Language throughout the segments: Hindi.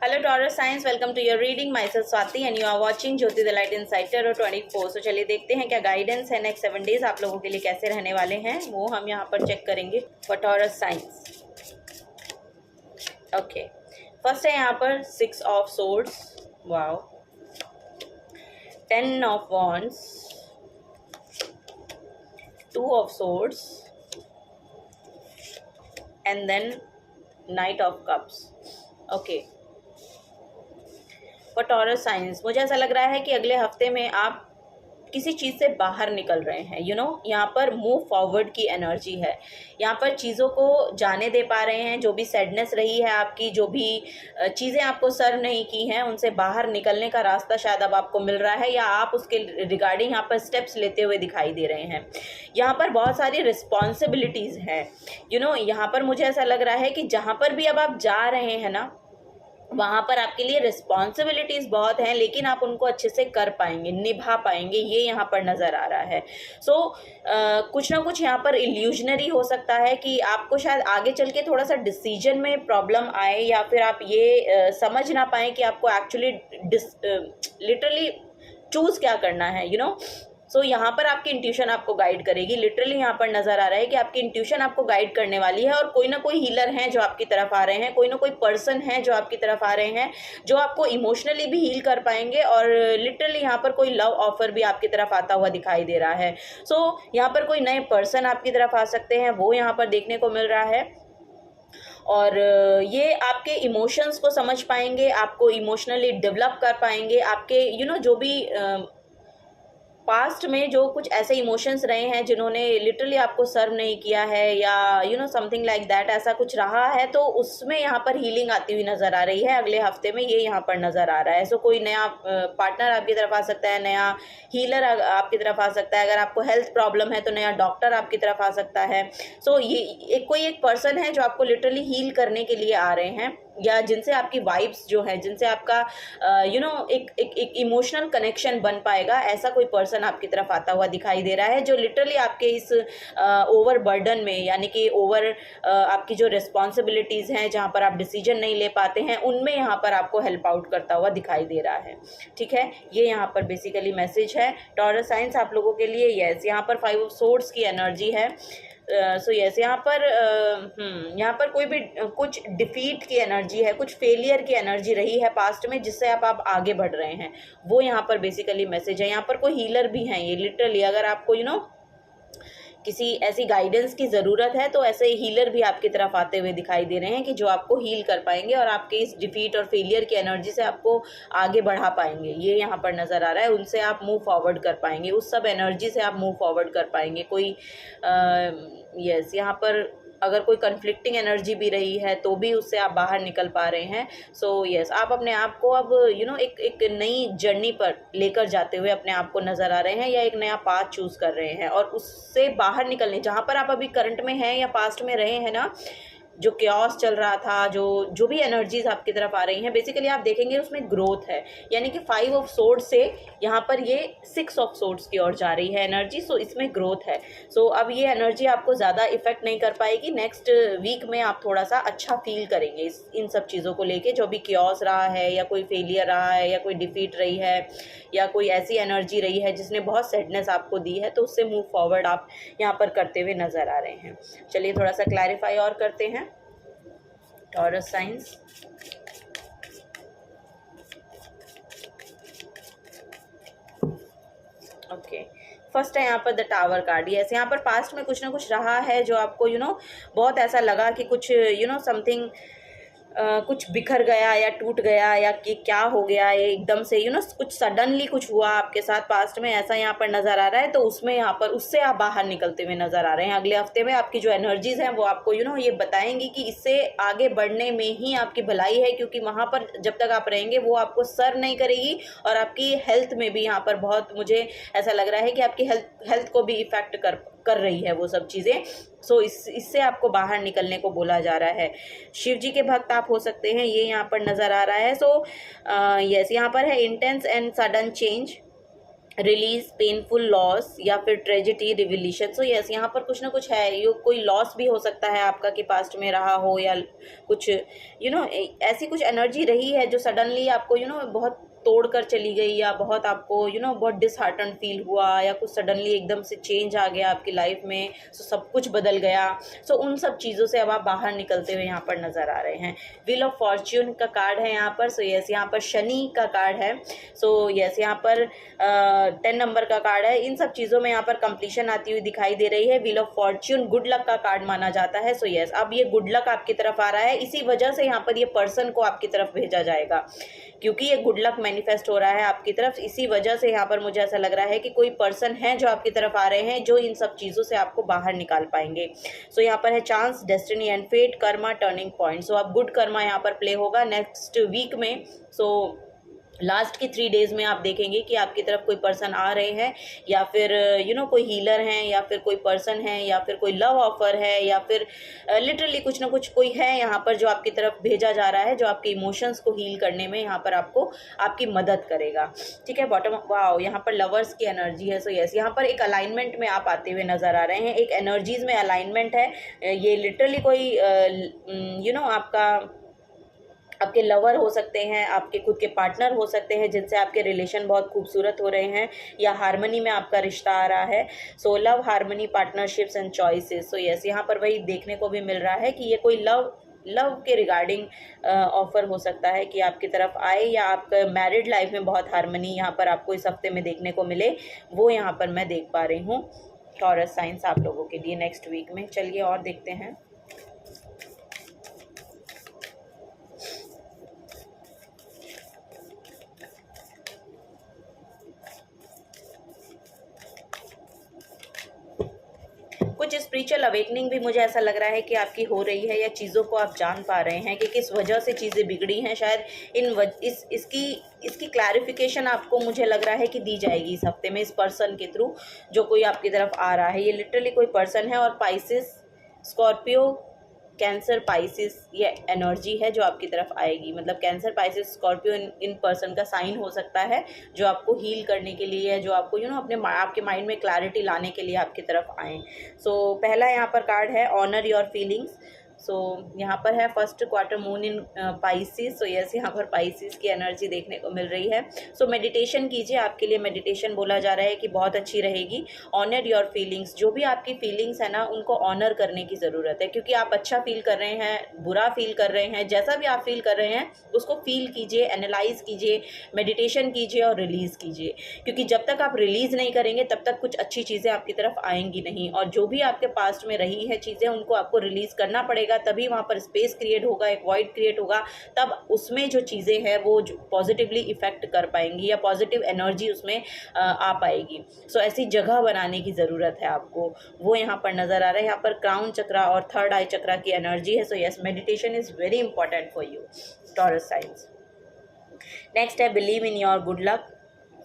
Hello Taurus Science, welcome to your reading. Myself Swati and you are watching Jyoti the Light Inside Tarot 24. So चलिए देखते हैं क्या गाइडेंस है नेक्स्ट 7 डेज आप लोगों के लिए कैसे रहने वाले हैं, वो हम यहाँ पर चेक करेंगे for Taurus Science. Okay, first है यहाँ पर 6 of swords, wow, 10 of wands, 2 of swords and then knight of cups. Okay, for Taurus science मुझे ऐसा लग रहा है कि अगले हफ्ते में आप किसी चीज़ से बाहर निकल रहे हैं. यहाँ पर मूव फॉरवर्ड की एनर्जी है. यहाँ पर चीज़ों को जाने दे पा रहे हैं. जो भी सैडनेस रही है आपकी, जो भी चीज़ें आपको सर्व नहीं की हैं, उनसे बाहर निकलने का रास्ता शायद अब आपको मिल रहा है, या आप उसके रिगार्डिंग यहाँ पर स्टेप्स लेते हुए दिखाई दे रहे हैं. यहाँ पर बहुत सारी रिस्पॉन्सिबिलिटीज़ हैं. यहाँ पर मुझे ऐसा लग रहा है कि जहाँ पर भी अब आप जा रहे हैं ना, वहाँ पर आपके लिए रिस्पॉन्सिबिलिटीज़ बहुत हैं, लेकिन आप उनको अच्छे से कर पाएंगे, निभा पाएंगे, ये यहाँ पर नज़र आ रहा है. कुछ ना कुछ यहाँ पर इल्यूजनरी हो सकता है कि आपको शायद आगे चल के थोड़ा सा डिसीजन में प्रॉब्लम आए, या फिर आप ये समझ ना पाएँ कि आपको एक्चुअली लिटरली चूज़ क्या करना है. यहाँ पर आपकी इंट्यूशन आपको गाइड करेगी. लिटरली यहाँ पर नज़र आ रहा है कि आपकी इंट्यूशन आपको गाइड करने वाली है, और कोई ना कोई हीलर हैं जो आपकी तरफ आ रहे हैं, कोई ना कोई पर्सन है जो आपकी तरफ आ रहे हैं, जो आपको इमोशनली भी हील कर पाएंगे, और लिटरली यहाँ पर कोई लव ऑफर भी आपकी तरफ आता हुआ दिखाई दे रहा है. यहाँ पर कोई नए पर्सन आपकी तरफ आ सकते हैं, वो यहाँ पर देखने को मिल रहा है. और ये आपके इमोशंस को समझ पाएंगे, आपको इमोशनली डेवलप कर पाएंगे. आपके जो भी पास्ट में जो कुछ ऐसे इमोशंस रहे हैं जिन्होंने लिटरली आपको सर्व नहीं किया है, या समथिंग लाइक दैट, ऐसा कुछ रहा है, तो उसमें यहाँ पर हीलिंग आती हुई नज़र आ रही है अगले हफ्ते में, ये यहाँ पर नज़र आ रहा है. कोई नया पार्टनर आपकी तरफ आ सकता है, नया हीलर आपकी तरफ आ सकता है. अगर आपको हेल्थ प्रॉब्लम है तो नया डॉक्टर आपकी तरफ आ सकता है. ये कोई एक पर्सन है जो आपको लिटरली हील करने के लिए आ रहे हैं, या जिनसे आपकी वाइब्स जो है, जिनसे आपका एक इमोशनल कनेक्शन बन पाएगा, ऐसा कोई पर्सन आपकी तरफ आता हुआ दिखाई दे रहा है, जो लिटरली आपके इस ओवर बर्डन में, यानी कि ओवर आपकी जो रिस्पॉन्सिबिलिटीज़ हैं, जहाँ पर आप डिसीजन नहीं ले पाते हैं, उनमें यहाँ पर आपको हेल्प आउट करता हुआ दिखाई दे रहा है. ठीक है, ये यहाँ पर बेसिकली मैसेज है टॉरस साइंस आप लोगों के लिए. यस, यहाँ पर 5 ऑफ सोर्ड्स की एनर्जी है. यस, यहाँ पर कोई भी कुछ डिफीट की एनर्जी है, कुछ फेलियर की एनर्जी रही है पास्ट में, जिससे आप आगे बढ़ रहे हैं, वो यहाँ पर बेसिकली मैसेज है. यहाँ पर कोई हीलर भी हैं. ये लिटरली अगर आपको किसी ऐसी गाइडेंस की ज़रूरत है, तो ऐसे हीलर भी आपकी तरफ आते हुए दिखाई दे रहे हैं कि जो आपको हील कर पाएंगे और आपके इस डिफीट और फेलियर की एनर्जी से आपको आगे बढ़ा पाएंगे. ये यहाँ पर नज़र आ रहा है. उनसे आप मूव फॉरवर्ड कर पाएंगे, उस सब एनर्जी से आप मूव फॉरवर्ड कर पाएंगे. यहाँ पर अगर कोई कन्फ्लिक्टिंग एनर्जी भी रही है तो भी उससे आप बाहर निकल पा रहे हैं. आप अपने आप को अब एक नई जर्नी पर लेकर जाते हुए अपने आप को नज़र आ रहे हैं, या एक नया पाथ चूज़ कर रहे हैं, और उससे बाहर निकलने, जहाँ पर आप अभी करंट में हैं या पास्ट में रहे हैं ना, जो क्योस चल रहा था, जो भी एनर्जीज आपकी तरफ आ रही हैं, बेसिकली आप देखेंगे उसमें ग्रोथ है. यानी कि 5 ऑफ सोर्ड्स से यहाँ पर ये 6 ऑफ सोर्ड्स की ओर जा रही है एनर्जी. इसमें ग्रोथ है. अब ये एनर्जी आपको ज़्यादा इफेक्ट नहीं कर पाएगी. नेक्स्ट वीक में आप थोड़ा सा अच्छा फील करेंगे इन सब चीज़ों को लेके. जो भी क्योस रहा है, या कोई फेलियर रहा है, या कोई डिफीट रही है, या कोई ऐसी एनर्जी रही है जिसने बहुत सैडनेस आपको दी है, तो उससे मूव फॉरवर्ड आप यहाँ पर करते हुए नज़र आ रहे हैं. चलिए थोड़ा सा क्लैरिफाई और करते हैं टॉरस साइंस. ओके, फर्स्ट है यहाँ पर द टावर कार्ड. यस, यहाँ पर पास्ट में कुछ ना कुछ रहा है जो आपको बहुत ऐसा लगा कि कुछ समथिंग कुछ बिखर गया या टूट गया, या कि क्या हो गया है एकदम से, कुछ सडनली कुछ हुआ आपके साथ पास्ट में, ऐसा यहाँ पर नज़र आ रहा है. तो उसमें यहाँ पर उससे आप बाहर निकलते हुए नज़र आ रहे हैं. अगले हफ्ते में आपकी जो एनर्जीज़ हैं वो आपको ये बताएंगी कि इससे आगे बढ़ने में ही आपकी भलाई है, क्योंकि वहाँ पर जब तक आप रहेंगे वो आपको सर्व नहीं करेगी, और आपकी हेल्थ में भी यहाँ पर बहुत, मुझे ऐसा लग रहा है कि आपकी हेल्थ को भी इफ़ेक्ट कर रही है वो सब चीज़ें. इससे आपको बाहर निकलने को बोला जा रहा है. शिव जी के भक्त आप हो सकते हैं, ये यहाँ पर नज़र आ रहा है. यस, यहाँ पर है intense and sudden change. Release, painful loss या फिर ट्रेजेडी, रिविलेशन। सो यस, यहाँ पर कुछ ना कुछ है, ये कोई लॉस भी हो सकता है आपका कि पास्ट में रहा हो, या कुछ ऐसी कुछ एनर्जी रही है जो सडनली आपको बहुत तोड़ कर चली गई, या बहुत आपको बहुत डिसहार्टन फील हुआ, या कुछ सडनली एकदम से चेंज आ गया आपकी लाइफ में, सो सब कुछ बदल गया। सो उन सब चीज़ों से अब आप बाहर निकलते हुए यहाँ पर नज़र आ रहे हैं। व्हील ऑफ फॉर्च्यून का कार्ड है यहाँ पर। सो यस, यहाँ पर शनि का कार्ड है। सो यस, यहाँ पर 10 नंबर का कार्ड है। इन सब चीज़ों में यहाँ पर कंप्लीशन आती हुई दिखाई दे रही है। Wheel of Fortune good luck का कार्ड माना जाता है। सो यस, अब ये गुड लक आपकी तरफ आ रहा है, इसी वजह से यहाँ पर ये पर्सन को आपकी तरफ भेजा जाएगा, क्योंकि ये गुड लक मैनिफेस्ट हो रहा है आपकी तरफ। इसी वजह से यहाँ पर मुझे ऐसा लग रहा है कि कोई पर्सन है जो आपकी तरफ आ रहे हैं, जो इन सब चीज़ों से आपको बाहर निकाल पाएंगे। सो यहाँ पर है chance, destiny and fate, karma, turning point. So अब गुड कर्मा यहाँ पर प्ले होगा नेक्स्ट वीक में। सो लास्ट की 3 डेज़ में आप देखेंगे कि आपकी तरफ कोई पर्सन आ रहे हैं, या फिर कोई हीलर हैं, या फिर कोई पर्सन है, या फिर कोई लव ऑफर है, या फिर लिटरली कुछ ना कुछ कोई है यहाँ पर जो आपकी तरफ भेजा जा रहा है, जो आपके इमोशंस को हील करने में यहाँ पर आपको आपकी मदद करेगा। ठीक है, बॉटम वाओ, यहाँ पर लवर्स की एनर्जी है। सो यस, यहाँ पर एक अलाइनमेंट में आप आते हुए नज़र आ रहे हैं, एक एनर्जीज में अलाइनमेंट है। ये लिटरली कोई आपके लवर हो सकते हैं, आपके खुद के पार्टनर हो सकते हैं जिनसे आपके रिलेशन बहुत खूबसूरत हो रहे हैं, या हार्मनी में आपका रिश्ता आ रहा है। So love, harmony, partnerships and choices. So yes, यहाँ पर वही देखने को भी मिल रहा है कि ये कोई लव के रिगार्डिंग ऑफर हो सकता है कि आपकी तरफ आए, या आपका मैरिड लाइफ में बहुत हार्मनी यहाँ पर आपको इस हफ्ते में देखने को मिले, वो यहाँ पर मैं देख पा रही हूँ टॉरस साइंस आप लोगों के लिए नेक्स्ट वीक में। चलिए और देखते हैं। कुछ स्पिरिचुअल अवेकनिंग भी मुझे ऐसा लग रहा है कि आपकी हो रही है, या चीज़ों को आप जान पा रहे हैं कि किस वजह से चीज़ें बिगड़ी हैं। शायद इसकी क्लैरिफिकेशन आपको मुझे लग रहा है कि दी जाएगी इस हफ्ते में, इस पर्सन के थ्रू जो कोई आपकी तरफ आ रहा है। ये लिटरली कोई पर्सन है, और पाइसिस, स्कॉर्पियो, कैंसर, पाइसिस ये एनर्जी है जो आपकी तरफ आएगी। मतलब cancer, Pisces, Scorpio in person का साइन हो सकता है, जो आपको हील करने के लिए है, जो आपको आपके माइंड में क्लैरिटी लाने के लिए आपकी तरफ आए। सो पहला यहाँ पर कार्ड है ऑनर योर फीलिंग्स। सो यहाँ पर है first quarter moon in Pisces. So yes, यहाँ पर पाइसिस की एनर्जी देखने को मिल रही है। सो मेडिटेशन कीजिए, आपके लिए मेडिटेशन बोला जा रहा है कि बहुत अच्छी रहेगी। ऑनर योर फीलिंग्स, जो भी आपकी फीलिंग्स है ना, उनको ऑनर करने की ज़रूरत है, क्योंकि आप अच्छा फील कर रहे हैं, बुरा फील कर रहे हैं, जैसा भी आप फील कर रहे हैं उसको फील कीजिए, एनालाइज कीजिए, मेडिटेशन कीजिए और रिलीज़ कीजिए। क्योंकि जब तक आप रिलीज़ नहीं करेंगे तब तक कुछ अच्छी चीज़ें आपकी तरफ आएंगी नहीं, और जो भी आपके पास्ट में रही है चीज़ें, उनको आपको रिलीज़ करना पड़ेगा, तभी वहाँ पर स्पेस क्रिएट होगा, एक वॉइड क्रिएट होगा, तब उसमें जो चीज़ें हैं वो पॉजिटिवली इफेक्ट कर पाएंगी, या पॉजिटिव एनर्जी उसमें आ पाएगी। सो ऐसी जगह बनाने की ज़रूरत है आपको, वो यहाँ पर नज़र आ रहा है। यहाँ पर क्राउन चक्रा और थर्ड आई चक्रा की एनर्जी है। So yes, meditation is very important for you Taurus science. Next है believe in your good luck.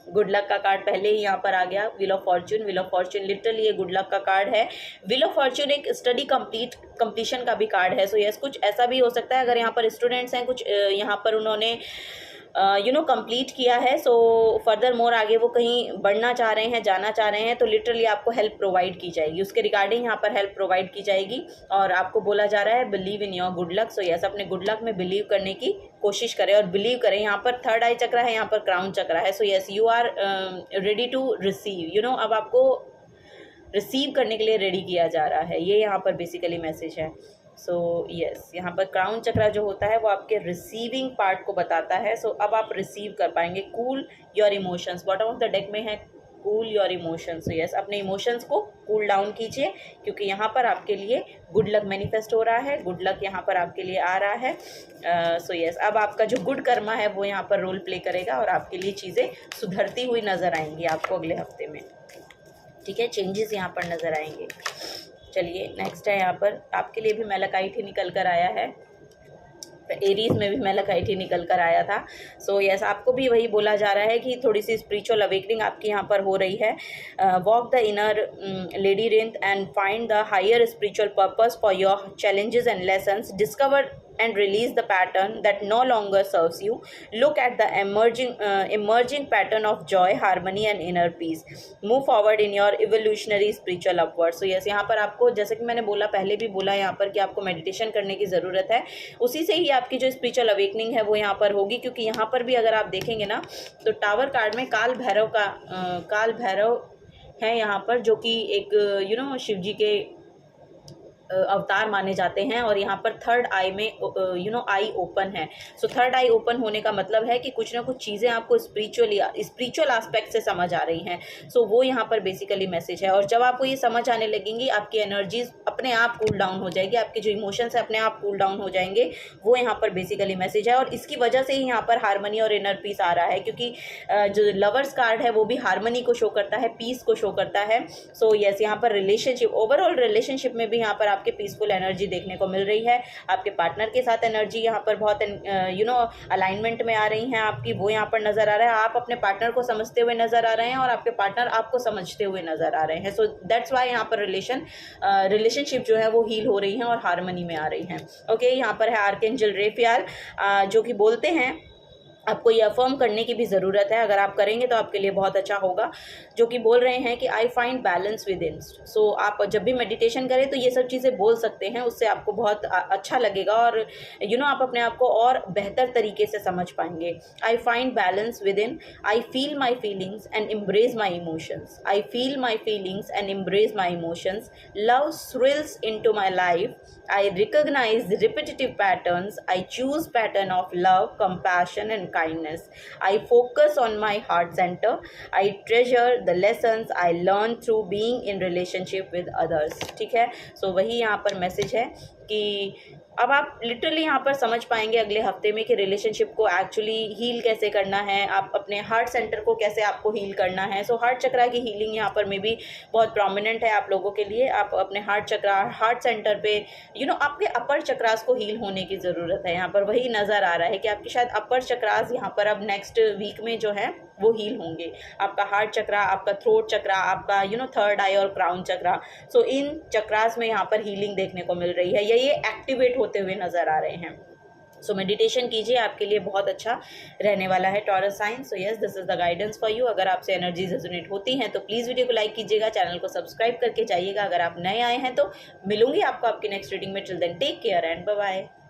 Good luck का कार्ड पहले ही यहाँ पर आ गया, wheel of fortune. Wheel of fortune literally ये गुड लक का कार्ड है। व्हील ऑफ फॉर्च्यून एक स्टडी कंप्लीशन का भी कार्ड है। सो यस, कुछ ऐसा भी हो सकता है, अगर यहाँ पर स्टूडेंट्स हैं, कुछ यहाँ पर उन्होंने कंप्लीट किया है, सो फर्दर मोर आगे वो कहीं बढ़ना चाह रहे हैं, जाना चाह रहे हैं, तो लिटरली आपको हेल्प प्रोवाइड की जाएगी, उसके रिगार्डिंग यहाँ पर हेल्प प्रोवाइड की जाएगी। और आपको बोला जा रहा है believe in your good luck. So yes, अपने गुड लक में बिलीव करने की कोशिश करें और बिलीव करें। यहाँ पर थर्ड आई चक्रा है, यहाँ पर क्राउन चक्रा है। So yes, you are ready to receive, अब आपको रिसीव करने के लिए रेडी किया जा रहा है, ये यहाँ पर बेसिकली मैसेज है। सो यस, यहाँ पर क्राउन चक्रा जो होता है वो आपके रिसीविंग पार्ट को बताता है। सो अब आप रिसीव कर पाएंगे। Cool your emotions, bottom of the deck में है cool your emotions. So yes, अपने इमोशंस को कूल डाउन कीजिए, क्योंकि यहाँ पर आपके लिए गुड लक मैनिफेस्ट हो रहा है, गुड लक यहाँ पर आपके लिए आ रहा है। सो यस, अब आपका जो गुड कर्मा है वो यहाँ पर रोल प्ले करेगा, और आपके लिए चीज़ें सुधरती हुई नज़र आएंगी आपको अगले हफ्ते में। ठीक है, चेंजेस यहाँ पर नज़र आएंगे। चलिए नेक्स्ट है, यहाँ पर आपके लिए भी मैलाकाइट ही निकल कर आया है, एरीज में भी मैलाकाइट ही निकल कर आया था। सो यस, आपको भी वही बोला जा रहा है कि थोड़ी सी स्पिरिचुअल अवेकनिंग आपकी यहाँ पर हो रही है। Walk the inner lady strength and find the higher spiritual purpose for your challenges and lessons, discover and release the pattern that no longer serves you. Look at the emerging pattern of joy, harmony and inner peace. Move forward in your evolutionary spiritual upward. So yes, यहाँ पर आपको, जैसे कि मैंने बोला, पहले भी बोला यहाँ पर, कि आपको मेडिटेशन करने की ज़रूरत है। उसी से ही आपकी जो स्पिरिचुअल अवेकनिंग है वो यहाँ पर होगी, क्योंकि यहाँ पर भी अगर आप देखेंगे ना तो टावर कार्ड में काल भैरव है यहाँ पर, जो कि एक शिव जी के अवतार माने जाते हैं। और यहाँ पर थर्ड आई में आई ओपन है। सो थर्ड आई ओपन होने का मतलब है कि कुछ ना कुछ चीज़ें आपको स्पिरिचुअल एस्पेक्ट से समझ आ रही हैं। सो वो यहाँ पर बेसिकली मैसेज है। और जब आपको ये समझ आने लगेंगी, आपकी एनर्जीज अपने आप कूल डाउन हो जाएगी, आपके जो इमोशंस है अपने आप कूल डाउन हो जाएंगे। वो यहाँ पर बेसिकली मैसेज है। और इसकी वजह से ही यहाँ पर हारमनी और इनर पीस आ रहा है, क्योंकि जो लवर्स कार्ड है वो भी हारमनी को शो करता है, पीस को शो करता है। सो यस, यहाँ पर रिलेशनशिप, ओवरऑल रिलेशनशिप में भी यहाँ पर आपके पीसफुल एनर्जी देखने को मिल रही है। आपके पार्टनर के साथ एनर्जी यहाँ पर बहुत अलाइनमेंट में आ रही हैं आपकी, वो यहाँ पर नज़र आ रहा है। आप अपने पार्टनर को समझते हुए नज़र आ रहे हैं और आपके पार्टनर आपको समझते हुए नज़र आ रहे हैं। सो दैट्स वाई यहाँ पर रिलेशनशिप जो है वो हील हो रही हैं और हारमनी में आ रही हैं। ओके, यहाँ पर है आर्कएंजल रेफाएल, जो कि बोलते हैं, आपको ये अफर्म करने की भी ज़रूरत है। अगर आप करेंगे तो आपके लिए बहुत अच्छा होगा। जो कि बोल रहे हैं कि I find balance within. सो आप जब भी मेडिटेशन करें तो ये सब चीज़ें बोल सकते हैं, उससे आपको बहुत अच्छा लगेगा और आप अपने आप को और बेहतर तरीके से समझ पाएंगे। I find balance within, I feel my feelings and embrace my emotions, I feel my feelings and embrace my emotions, love thrills into my life, I recognize the repetitive patterns. I choose pattern of love, compassion and kindness. I focus on my heart center. I treasure the lessons I learn through being in relationship with others. ठीक है, so वही यहाँ पर मैसेज है कि अब आप लिटरली यहाँ पर समझ पाएंगे अगले हफ्ते में कि रिलेशनशिप को एक्चुअली हील कैसे करना है, आप अपने हार्ट सेंटर को कैसे आपको हील करना है। सो हार्ट चक्रा की हीलिंग यहाँ पर में भी बहुत प्रोमिनेंट है आप लोगों के लिए। आप अपने हार्ट सेंटर पे आपके अपर चक्रास को हील होने की ज़रूरत है। यहाँ पर वही नज़र आ रहा है कि आपके शायद अपर चक्रास यहाँ पर अब नेक्स्ट वीक में जो है वो हील होंगे। आपका हार्ट चक्रा, आपका थ्रोट चक्रा, आपका थर्ड आई और क्राउन चक्रा। सो इन चक्रास में यहाँ पर हीलिंग देखने को मिल रही है, या ये एक्टिवेट होते हुए नज़र आ रहे हैं। सो मेडिटेशन कीजिए, आपके लिए बहुत अच्छा रहने वाला है Taurus sign. So yes, this is the guidance for you. अगर आपसे एनर्जीज रेजोनेट होती हैं तो प्लीज़ वीडियो को लाइक कीजिएगा, चैनल को सब्सक्राइब करके जाइएगा। अगर आप नए आए हैं तो मिलूंगी आपको आपकी नेक्स्ट रीडिंग में। Till then take care and bye bye.